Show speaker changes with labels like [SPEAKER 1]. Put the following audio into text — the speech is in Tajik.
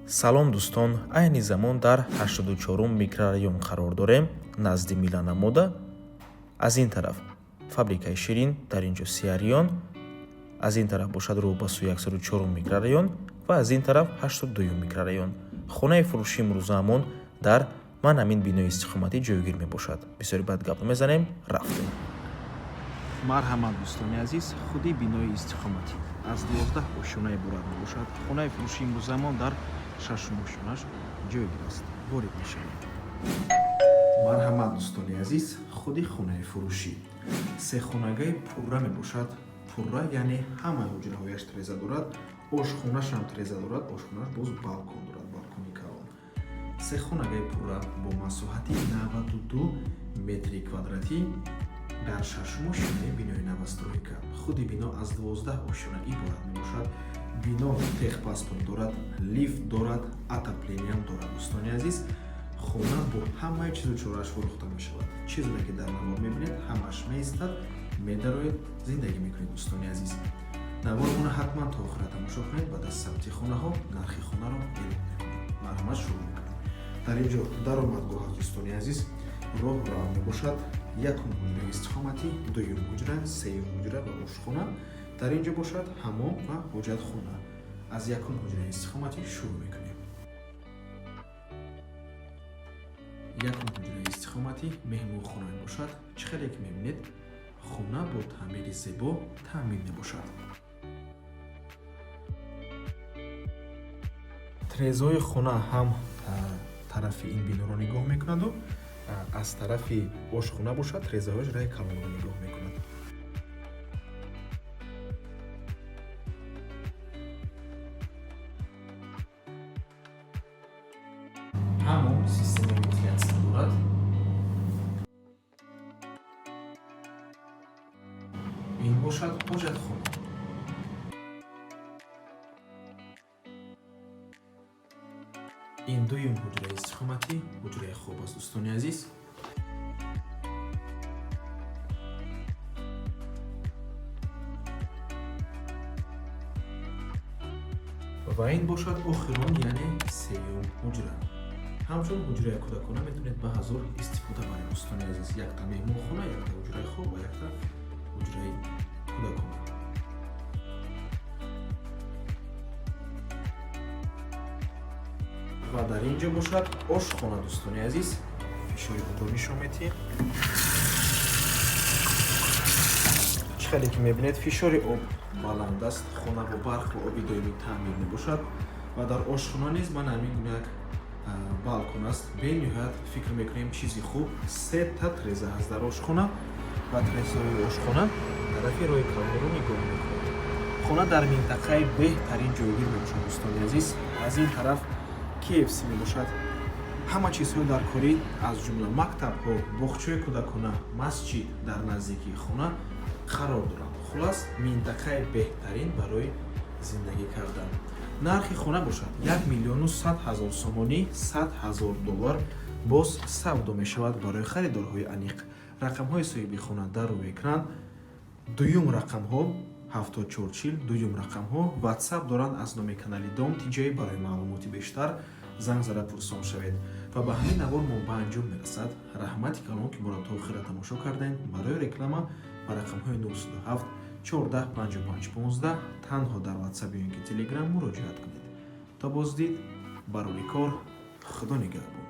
[SPEAKER 1] салом дӯстон, айни замон дар 84-ум микрорайон қарор дорем, назди Милана Мода. Аз ин тараф фабрикаи ширин, дар инҷо Сиаррион, аз ин тараф бошад рӯ ба сӯи 104-ум микрорайон ва аз ин тараф 82-ум микрорайон. хонаи фурӯши имрӯзаамон дар ман ҳамин бинои истиқоматӣ ҷойгир мебошад. Бисёри бад гап мезанем, рафтем.
[SPEAKER 2] марҳамат дӯстони азиз, худи бинои истиқоматӣ аз 12 ошёна иборат мебошад. хонаи фурӯши имрӯзаамон дар 6-ум ошёнаш ҷойгир аст. ворид мешавем. марҳамат дӯстони азиз, худи хонаи фурӯшӣ сехонагаи пурра мебошад. пурра яъне ҳама ҳуҷраҳояш треза дорад, ошхонашам треза дорад, ошхонаш боз балкон дорад, балкони калон. Сехонагаи пурра бо масоҳати 92 метри квадратӣ дар 6-ум ошёнаи бинои новостройка. худи бино аз 12 ошёна иборат мебошад. бино техпаспорт дорад, лифт дорад, отоплениям дорад. дӯстони азиз, хона бо ҳамаи чизу чорааш фурӯхта мешавад. чизе ки дар навор мебинед, ҳамааш меистад, медароед, зиндагӣ мекунед. дӯстони азиз, наворона ҳатман то охира тамошо кунед. баъд аз сабти хонаҳо нархи хонаро эълон мекунем. марҳамат, шурӯъ мекунем. дар инҷо даромадгоҳ аст. дӯстони азиз, роҳ равон мебошад. якум ҳуҷраи истиқоматӣ, дуюм ҳуҷра, сеюм ҳуҷра ва ошхона. дар инҷо бошад ҳаммом ва ҳоҷатхона. аз якум ҳуҷраи истиқоматӣ шурӯъ мекунем. якум ҳуҷраи истиқоматӣ меҳмонхона мебошад. чӣ хеле ки мебинед, хона бо таъмири зебо таъмин мебошад. трезаҳои хона ҳам тарафи ин биноро нигоҳ мекунаду аз тарафи ошхона бошад, трезаҳояш раҳи калонро нигоҳ мекунад. ҳамон системаи вентилятсия дорад. ин бошад ҳоҷатхона. ин дуюм ҳуҷраи истиқоматӣ, ҳуҷраи хоб аст. дӯстони азиз, ва ин бошад охирон, яъне сеюм ҳуҷра. ҳамчун ҳуҷраи кӯдакона метавонед ба ҳазор истифода баред. дӯстони азиз, якта меҳмонхона, якта ҳуҷраи хоб ва якта ҳуҷраи кӯдакона. ва дар инҷо бошад ошхона. дӯстони азиз, фишори обро нишон медиҳем. чӣ хеле ки мебинед, фишори об баланд аст. хона бо барқ ва оби доимӣ таъмир мебошад. ва дар ошхона низ ман ҳамин гуна як балкон аст. бениҳоят фикр мекунем чизи хуб. сета треза аст дар ошхона ва трезаҳои ошхона тарафи роҳи калонро нигоҳ мекунад. хона дар минтақаи беҳтарин ҷойгир мебошад. дӯстони азиз, аз ин тараф KFC мебошад. ҳама чизҳои даркорӣ аз ҷумла мактабҳо, боғчаҳои кӯдакона, масҷид дар наздикии хона қарор доранд. хулос, минтақаи беҳтарин барои зиндагӣ кардан. нархи хона бошад 1 миллиону 100 ҳазор сомонӣ, 100 ҳазор доллар боз савдо мешавад барои харидорҳои аниқ. рақамҳои соҳиби хона дар рӯи экран. дуюм рақамҳо 7440, дуюм рақамҳо WhatsApp доранд. аз номи канали Дом Тиҷоӣ барои маълумоти бештар занг зада пурсон шавед. ва ба ҳамин навор мо ба анҷом мерасад. раҳмати калон ки моро то охира тамошо кардем. барои реклама ба рақамҳои 007 14 55 15 танҳо дар WhatsApp ё ин ки Telegram муроҷиат кунед. то боздид, барори кор, худо нигаҳбон.